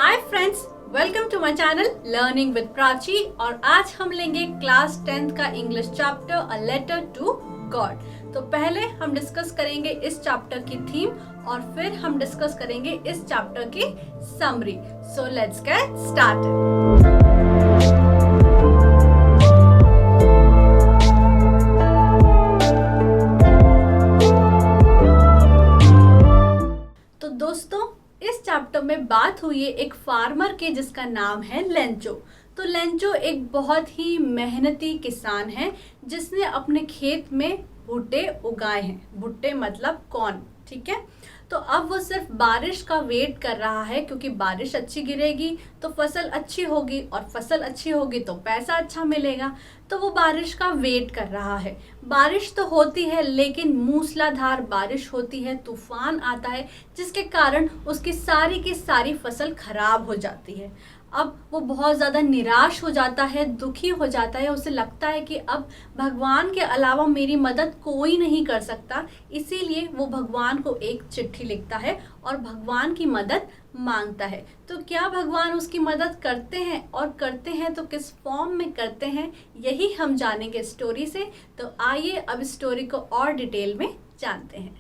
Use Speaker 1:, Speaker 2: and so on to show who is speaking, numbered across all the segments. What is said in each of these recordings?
Speaker 1: Hi friends, welcome to my channel learning with Prachi. और आज हम लेंगे क्लास 10th का English chapter a letter to God. तो पहले हम डिस्कस करेंगे इस चैप्टर की थीम और फिर हम डिस्कस करेंगे इस चैप्टर की summary. So let's get started. तो दोस्तों, इस चैप्टर में बात हुई है एक फार्मर के जिसका नाम है लेंचो। तो लेंचो एक बहुत ही मेहनती किसान है जिसने अपने खेत में भुट्टे उगाए हैं। भुट्टे मतलब कॉर्न, ठीक है। तो अब वो सिर्फ बारिश का वेट कर रहा है क्योंकि बारिश अच्छी गिरेगी तो फसल अच्छी होगी और फसल अच्छी होगी तो पैसा अच्छा मिलेगा। तो वो बारिश का वेट कर रहा है। बारिश तो होती है लेकिन मूसलाधार बारिश होती है, तूफान आता है जिसके कारण उसकी सारी की सारी फसल खराब हो जाती है। अब वो बहुत ज़्यादा निराश हो जाता है, दुखी हो जाता है। उसे लगता है कि अब भगवान के अलावा मेरी मदद कोई नहीं कर सकता। इसीलिए वो भगवान को एक चिट्ठी लिखता है और भगवान की मदद मांगता है। तो क्या भगवान उसकी मदद करते हैं, और करते हैं तो किस फॉर्म में करते हैं, यही हम जानेंगे स्टोरी से। तो आइए अब स्टोरी को और डिटेल में जानते हैं।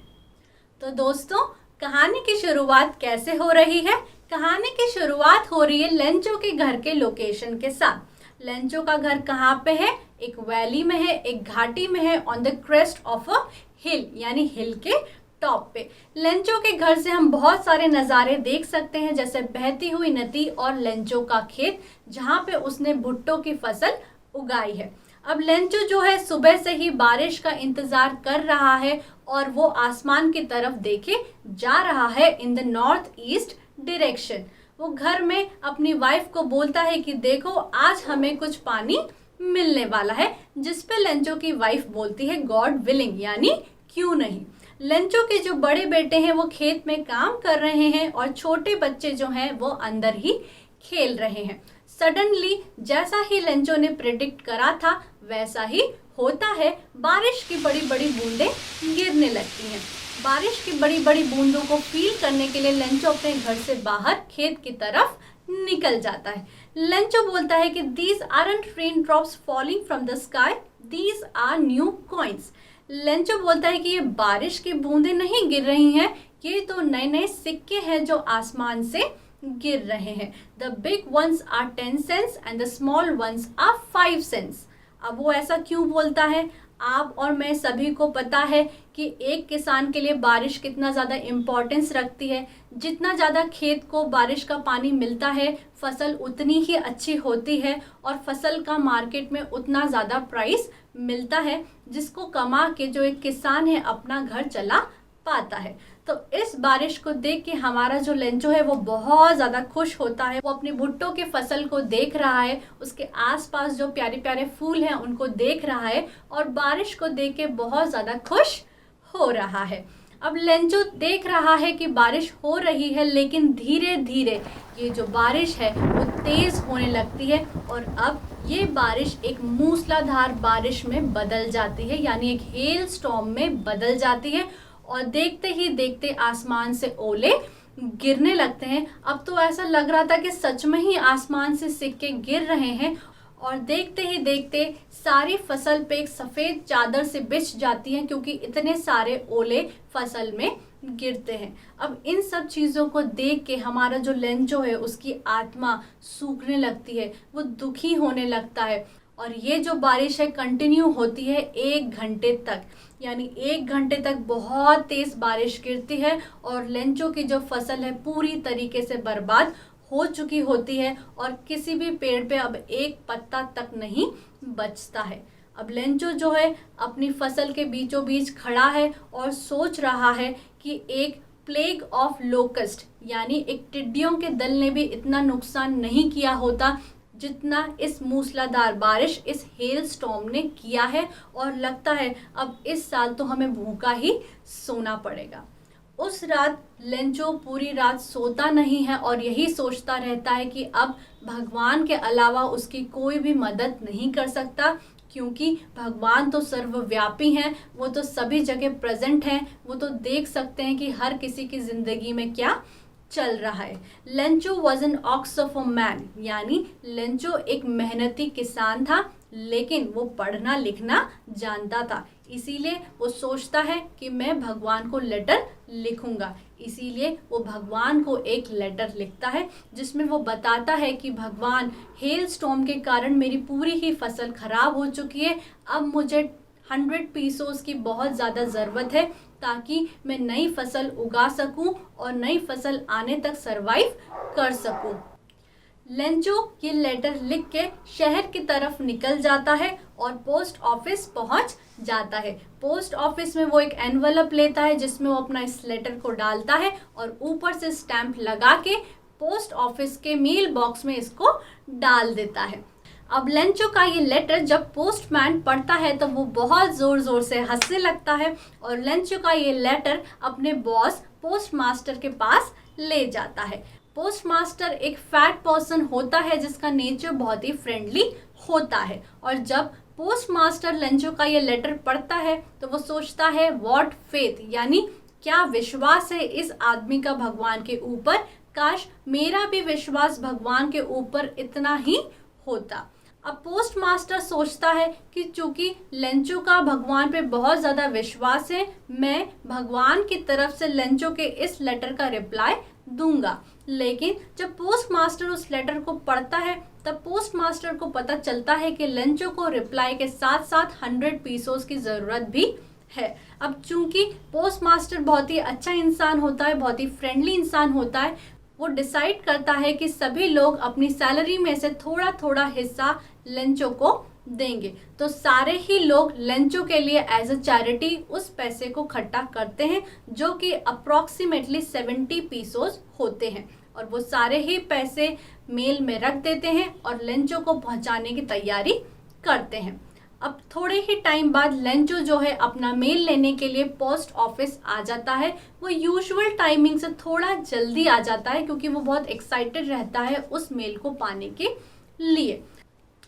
Speaker 1: तो दोस्तों, कहानी की शुरुआत कैसे हो रही है? कहानी की शुरुआत हो रही है लेंचो के घर के लोकेशन के साथ। लेंचो का घर कहाँ पे है? एक वैली में है, एक घाटी में है, on the crest of a hill, यानी हिल के टॉप पे। लेंचो के घर से हम बहुत सारे नज़ारे देख सकते हैं, जैसे बहती हुई नदी और लेंचो का खेत जहाँ पे उसने भुट्टो की फसल उगाई है। अब लेंचो जो है सुबह से ही बारिश का इंतजार कर रहा है और वो आसमान की तरफ देखे जा रहा है in the north east direction. वो घर में अपनी वाइफ को बोलता है कि देखो आज हमें कुछ पानी मिलने वाला है, जिस पे लेंचो की वाइफ बोलती है गॉड विलिंग, यानी क्यों नहीं। लेंचो के जो बड़े बेटे हैं वो खेत में काम कर रहे हैं और छोटे बच्चे जो हैं वो अंदर ही खेल रहे हैं। सडनली जैसा ही लेंचो ने प्रेडिक्ट करा था वैसा ही होता है। बारिश की बड़ी बड़ी बूंदें गिरने लगती हैं। बारिश की बड़ी बड़ी बूंदों को फील करने के लिए लेंचो अपने घर से बाहर खेत की तरफ निकल जाता है। लेंचो बोलता है कि these aren't raindrops falling from the sky, these are new coins. Lencho बोलता है कि ये बारिश की बूंदें नहीं गिर रही हैं, ये तो नए नए सिक्के हैं जो आसमान से गिर रहे हैं। The big ones are 10 cents and the small ones are 5 cents। अब वो ऐसा क्यों बोलता है? आप और मैं सभी को पता है कि एक किसान के लिए बारिश कितना ज़्यादा इम्पोर्टेंस रखती है। जितना ज़्यादा खेत को बारिश का पानी मिलता है फसल उतनी ही अच्छी होती है और फसल का मार्केट में उतना ज़्यादा प्राइस मिलता है, जिसको कमा के जो एक किसान है अपना घर चला पाता है। तो इस बारिश को देख के हमारा जो लेंचो है वो बहुत ज़्यादा खुश होता है। वो अपनी भुट्टो की फसल को देख रहा है, उसके आसपास जो प्यारे प्यारे फूल हैं उनको देख रहा है और बारिश को देख के बहुत ज़्यादा खुश हो रहा है। अब लेंचो देख रहा है कि बारिश हो रही है, लेकिन धीरे धीरे ये जो बारिश है वो तेज़ होने लगती है और अब ये बारिश एक मूसलाधार बारिश में बदल जाती है, यानी एक हेल स्टॉर्म में बदल जाती है। और देखते ही देखते आसमान से ओले गिरने लगते हैं। अब तो ऐसा लग रहा था कि सच में ही आसमान से सिक्के गिर रहे हैं और देखते ही देखते सारी फसल पे एक सफ़ेद चादर से बिछ जाती है, क्योंकि इतने सारे ओले फसल में गिरते हैं। अब इन सब चीज़ों को देख के हमारा जो लेंचो है उसकी आत्मा सूखने लगती है, वो दुखी होने लगता है। और ये जो बारिश है कंटिन्यू होती है 1 घंटे तक, यानी 1 घंटे तक बहुत तेज़ बारिश गिरती है और लेंचो की जो फसल है पूरी तरीके से बर्बाद हो चुकी होती है और किसी भी पेड़ पे अब एक पत्ता तक नहीं बचता है। अब लेंचो जो है अपनी फसल के बीचों बीच खड़ा है और सोच रहा है कि एक प्लेग ऑफ लोकस्ट, यानी एक टिड्डियों के दल ने भी इतना नुकसान नहीं किया होता जितना इस मूसलाधार बारिश, इस हेल स्टॉर्म ने किया है। और लगता है अब इस साल तो हमें भूखा ही सोना पड़ेगा। उस रात लेंचो पूरी रात सोता नहीं है और यही सोचता रहता है कि अब भगवान के अलावा उसकी कोई भी मदद नहीं कर सकता, क्योंकि भगवान तो सर्वव्यापी हैं, वो तो सभी जगह प्रेजेंट हैं, वो तो देख सकते हैं कि हर किसी की ज़िंदगी में क्या चल रहा है। Lencho was an ox of a man, यानी लेंचो एक मेहनती किसान था, लेकिन वो पढ़ना लिखना जानता था। इसीलिए वो सोचता है कि मैं भगवान को लेटर लिखूंगा। इसीलिए वो भगवान को एक लेटर लिखता है जिसमें वो बताता है कि भगवान, हेल स्टॉर्म के कारण मेरी पूरी ही फसल खराब हो चुकी है। अब मुझे 100 पीसोस की बहुत ज़्यादा ज़रूरत है ताकि मैं नई फसल उगा सकूं और नई फसल आने तक सरवाइव कर सकूं। लेंचो ये लेटर लिख के शहर की तरफ निकल जाता है और पोस्ट ऑफिस पहुंच जाता है। पोस्ट ऑफिस में वो एक एनवलप लेता है जिसमें वो अपना इस लेटर को डालता है और ऊपर से स्टैंप लगा के पोस्ट ऑफिस के मेल बॉक्स में इसको डाल देता है। अब लेंचो का ये लेटर जब पोस्टमैन पढ़ता है तो वो बहुत ज़ोर ज़ोर से हंसने लगता है और लेंचो का ये लेटर अपने बॉस पोस्टमास्टर के पास ले जाता है। पोस्टमास्टर एक फैट पर्सन होता है जिसका नेचर बहुत ही फ्रेंडली होता है, और जब पोस्टमास्टर लेंचो का ये लेटर पढ़ता है तो वो सोचता है व्हाट फेथ, यानी क्या विश्वास है इस आदमी का भगवान के ऊपर। काश मेरा भी विश्वास भगवान के ऊपर इतना ही होता। अब पोस्टमास्टर सोचता है कि चूंकि लेंचो का भगवान पे बहुत ज़्यादा विश्वास है, मैं भगवान की तरफ से लेंचो के इस लेटर का रिप्लाई दूंगा। लेकिन जब पोस्टमास्टर उस लेटर को पढ़ता है तब पोस्टमास्टर को पता चलता है कि लेंचो को रिप्लाई के साथ साथ 100 पीसोस की ज़रूरत भी है। अब चूंकि पोस्टमास्टर बहुत ही अच्छा इंसान होता है, बहुत ही फ्रेंडली इंसान होता है, वो डिसाइड करता है कि सभी लोग अपनी सैलरी में से थोड़ा थोड़ा हिस्सा लेंचो को देंगे। तो सारे ही लोग लेंचो के लिए एज अ चैरिटी उस पैसे को इकट्ठा करते हैं जो कि अप्रॉक्सीमेटली 70 पीसोस होते हैं, और वो सारे ही पैसे मेल में रख देते हैं और लेंचो को पहुंचाने की तैयारी करते हैं। अब थोड़े ही टाइम बाद लेंचो जो है अपना मेल लेने के लिए पोस्ट ऑफिस आ जाता है। वो यूजुअल टाइमिंग से थोड़ा जल्दी आ जाता है क्योंकि वो बहुत एक्साइटेड रहता है उस मेल को पाने के लिए।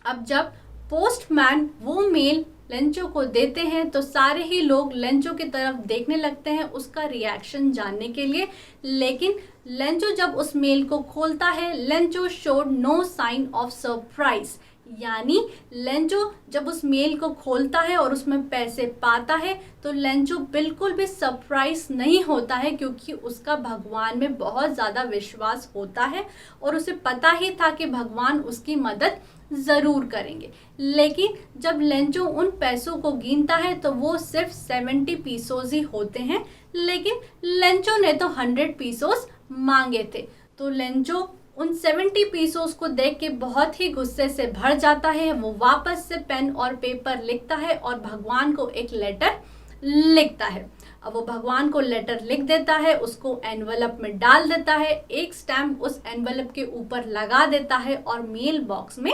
Speaker 1: अब जब पोस्टमैन वो मेल लेंचो को देते हैं तो सारे ही लोग लेंचो की तरफ देखने लगते हैं उसका रिएक्शन जानने के लिए। लेकिन लेंचो जब उस मेल को खोलता है, Lencho showed no sign of surprise, यानी लेंचो जब उस मेल को खोलता है और उसमें पैसे पाता है तो लेंचो बिल्कुल भी सरप्राइज नहीं होता है, क्योंकि उसका भगवान में बहुत ज़्यादा विश्वास होता है और उसे पता ही था कि भगवान उसकी मदद ज़रूर करेंगे। लेकिन जब लेंचो उन पैसों को गिनता है तो वो सिर्फ 70 पीसोस ही होते हैं, लेकिन लेंचो ने तो 100 पीसोस मांगे थे। तो लेंचो उन 70 पीसोस को देख के बहुत ही गुस्से से भर जाता है। वो वापस से पेन और पेपर लिखता है और भगवान को एक लेटर लिखता है। अब वो भगवान को लेटर लिख देता है, उसको एनवलप में डाल देता है, एक स्टैम्प उस एनवलप के ऊपर लगा देता है और मेल बॉक्स में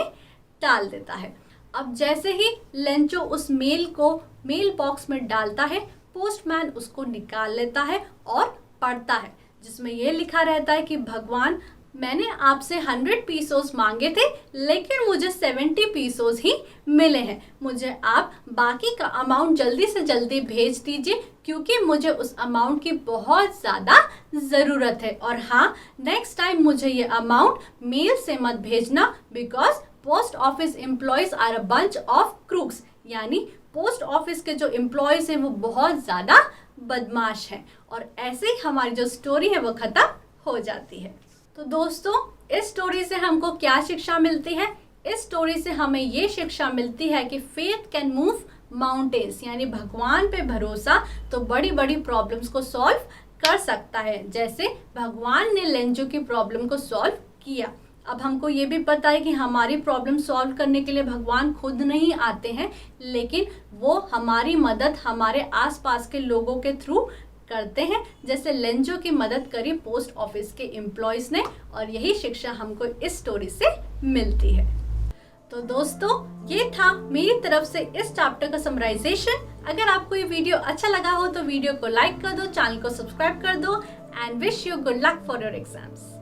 Speaker 1: डाल देता है। अब जैसे ही लेंचो उस मेल को मेल बॉक्स में डालता है, पोस्टमैन उसको निकाल लेता है और पढ़ता है, जिसमें यह लिखा रहता है कि भगवान, मैंने आपसे 100 पीसोस मांगे थे लेकिन मुझे 70 पीसोस ही मिले हैं। मुझे आप बाकी का अमाउंट जल्दी से जल्दी भेज दीजिए क्योंकि मुझे उस अमाउंट की बहुत ज़्यादा ज़रूरत है। और हाँ, नेक्स्ट टाइम मुझे ये अमाउंट मेल से मत भेजना, because post office employees are a bunch of crooks, यानी पोस्ट ऑफिस के जो एम्प्लॉयज़ हैं वो बहुत ज़्यादा बदमाश हैं। और ऐसे ही हमारी जो स्टोरी है वो ख़त्म हो जाती है। तो दोस्तों, इस स्टोरी से हमको क्या शिक्षा मिलती है? इस स्टोरी से हमें ये शिक्षा मिलती है कि फेथ कैन मूव माउंटेन्स, यानी भगवान पे भरोसा तो बड़ी बड़ी प्रॉब्लम्स को सॉल्व कर सकता है, जैसे भगवान ने लेंचो की प्रॉब्लम को सॉल्व किया। अब हमको ये भी पता है कि हमारी प्रॉब्लम सॉल्व करने के लिए भगवान खुद नहीं आते हैं, लेकिन वो हमारी मदद हमारे आसपास के लोगों के थ्रू करते हैं, जैसे लेंचो की मदद करी पोस्ट ऑफिस के एम्प्लॉयज ने। और यही शिक्षा हमको इस स्टोरी से मिलती है। तो दोस्तों, ये था मेरी तरफ से इस चैप्टर का समराइजेशन। अगर आपको ये वीडियो अच्छा लगा हो तो वीडियो को लाइक कर दो, चैनल को सब्सक्राइब कर दो, and wish you good luck for your exams.